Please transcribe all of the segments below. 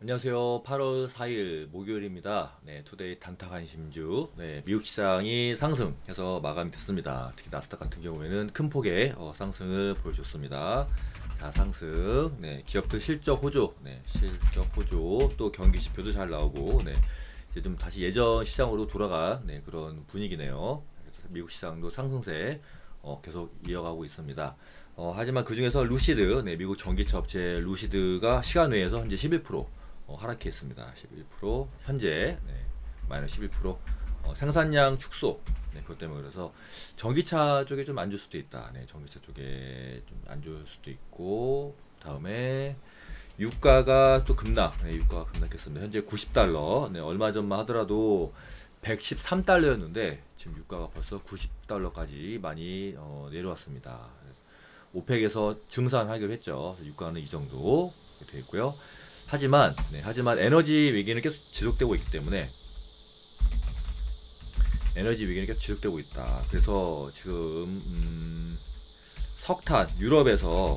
안녕하세요. 8월 4일 목요일입니다. 네, 투데이 단타 관심주. 네, 미국 시장이 상승해서 마감이 됐습니다. 특히 나스닥 같은 경우에는 큰 폭의 상승을 보여줬습니다. 자, 상승. 네, 기업들 실적 호조. 네, 실적 호조. 또 경기 지표도 잘 나오고, 네, 이제 좀 다시 예전 시장으로 돌아간 그런 분위기네요. 그래서 미국 시장도 상승세 계속 이어가고 있습니다. 하지만 그 중에서 루시드, 네, 미국 전기차 업체 루시드가 시간 외에서 현재 11% 하락했습니다. 11% 현재 마이너스 11% 생산량 축소. 네, 그것 때문에 그래서 전기차 쪽에 좀 안 좋을 수도 있다. 네, 전기차 쪽에 좀 안 좋을 수도 있고 다음에 유가가 또 급락. 네, 유가가 급락했습니다. 현재 90달러. 네, 얼마 전만 하더라도 113달러였는데 지금 유가가 벌써 90달러까지 많이 내려왔습니다. 오펙에서 증산하기로 했죠. 유가는 이 정도 되어 있고요. 하지만 에너지 위기는 계속 지속되고 있기 때문에 에너지 위기는 계속 지속되고 있다. 그래서 지금 유럽에서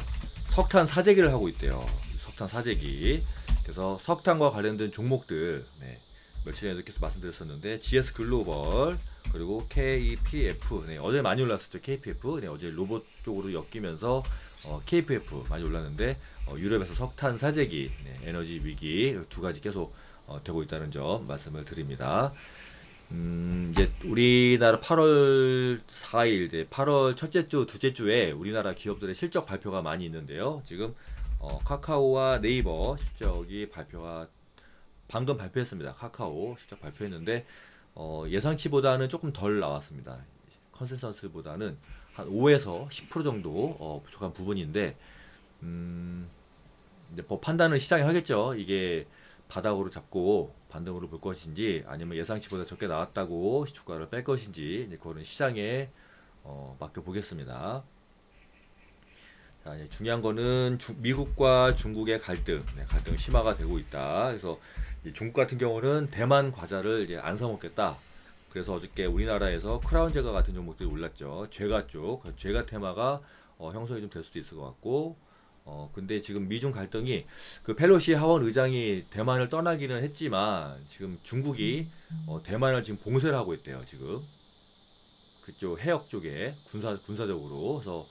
석탄 사재기를 하고 있대요. 석탄 사재기. 그래서 석탄과 관련된 종목들, 네, 며칠 전에도 계속 말씀드렸었는데 GS 글로벌 그리고 KPF, 네, 어제 많이 올랐었죠. KPF, 네, 어제 로봇 쪽으로 엮이면서 KPF 많이 올랐는데 유럽에서 석탄 사재기, 네, 에너지 위기 두 가지 계속 되고 있다는 점 말씀을 드립니다. 이제 우리나라 8월 4일, 이제 8월 첫째 주, 둘째 주에 우리나라 기업들의 실적 발표가 많이 있는데요. 지금 카카오와 네이버 실적이 발표가 방금 발표했습니다. 카카오 실적 발표했는데 예상치보다는 조금 덜 나왔습니다. 컨센서스보다는 한 5에서 10% 정도 부족한 부분인데 이제 뭐 판단은 시장이 하겠죠. 이게 바닥으로 잡고 반등으로 볼 것인지 아니면 예상치보다 적게 나왔다고 주가를 뺄 것인지 이제 그거는 시장에 맡겨 보겠습니다. 자, 이제 중요한 거는 미국과 중국의 갈등, 네, 갈등 심화가 되고 있다. 그래서 중국 같은 경우는 대만 과자를 이제 안 사먹겠다. 그래서 어저께 우리나라에서 크라운 제과 같은 종목들이 올랐죠. 제과 쪽, 제과 테마가 형성이 좀 될 수도 있을 것 같고, 근데 지금 미중 갈등이 그 펠로시 하원 의장이 대만을 떠나기는 했지만 지금 중국이 대만을 지금 봉쇄를 하고 있대요. 지금 그쪽 해역 쪽에 군사적으로. 그래서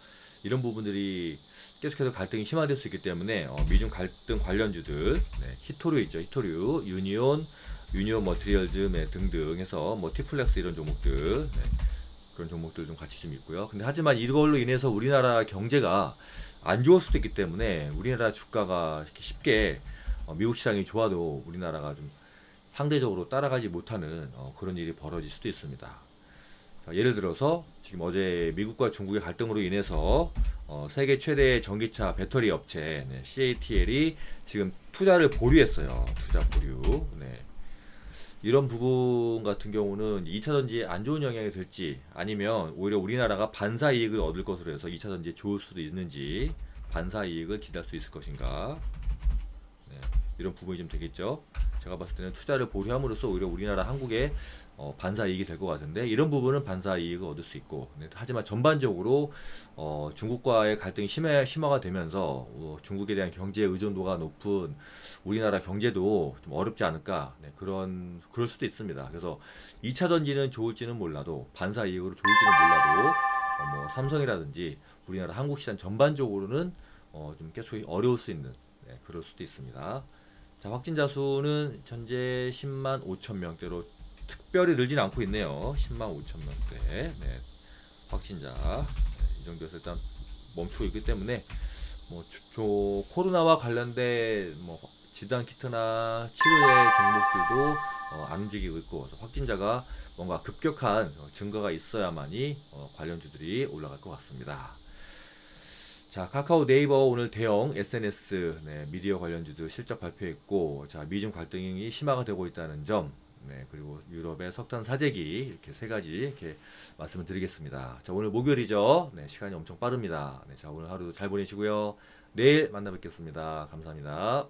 이런 부분들이 계속해서 갈등이 심화될 수 있기 때문에 미중 갈등 관련주들, 네, 히토류 있죠. 히토류, 유니온 머티리얼즈, 네, 등등 해서 뭐 티플렉스 이런 종목들, 네, 그런 종목들 좀 같이 좀 있고요. 근데 하지만 이걸로 인해서 우리나라 경제가 안 좋을 수도 있기 때문에 우리나라 주가가 이렇게 쉽게 미국 시장이 좋아도 우리나라가 좀 상대적으로 따라가지 못하는 그런 일이 벌어질 수도 있습니다. 예를 들어서 지금 어제 미국과 중국의 갈등으로 인해서 세계 최대 전기차 배터리 업체, 네, CATL이 지금 투자를 보류했어요. 투자 보류. 네. 이런 부분 같은 경우는 2차 전지에 안 좋은 영향이 될지 아니면 오히려 우리나라가 반사 이익을 얻을 것으로 해서 2차 전지에 좋을 수도 있는지 반사 이익을 기대할 수 있을 것인가, 네, 이런 부분이 좀 되겠죠. 제가 봤을 때는 투자를 보류함으로써 오히려 우리나라 한국에 반사 이익이 될 것 같은데 이런 부분은 반사 이익을 얻을 수 있고, 네, 하지만 전반적으로 중국과의 갈등이 심화가 되면서 중국에 대한 경제 의존도가 높은 우리나라 경제도 좀 어렵지 않을까, 네, 그럴 수도 있습니다. 그래서 2차 전지는 좋을지는 몰라도 반사 이익으로 좋을지는 몰라도 뭐 삼성이라든지 우리나라 한국 시장 전반적으로는 좀 계속 어려울 수 있는, 네, 그럴 수도 있습니다. 자, 확진자 수는 현재 10만 5천 명대로 특별히 늘지는 않고 있네요. 10만 5천 명대. 네, 확진자. 네, 이 정도에서 일단 멈추고 있기 때문에 뭐 코로나와 관련된 뭐 진단 키트나 치료제 종목들도 안 움직이고 있고, 확진자가 뭔가 급격한 증가가 있어야만이 관련주들이 올라갈 것 같습니다. 자, 카카오 네이버 오늘 대형 SNS, 네, 미디어 관련주들 실적 발표했고, 자, 미중 갈등이 심화가 되고 있다는 점, 네, 그리고 유럽의 석탄 사재기, 이렇게 세 가지 이렇게 말씀을 드리겠습니다. 자, 오늘 목요일이죠. 네, 시간이 엄청 빠릅니다. 네, 자, 오늘 하루 잘 보내시고요. 내일 만나 뵙겠습니다. 감사합니다.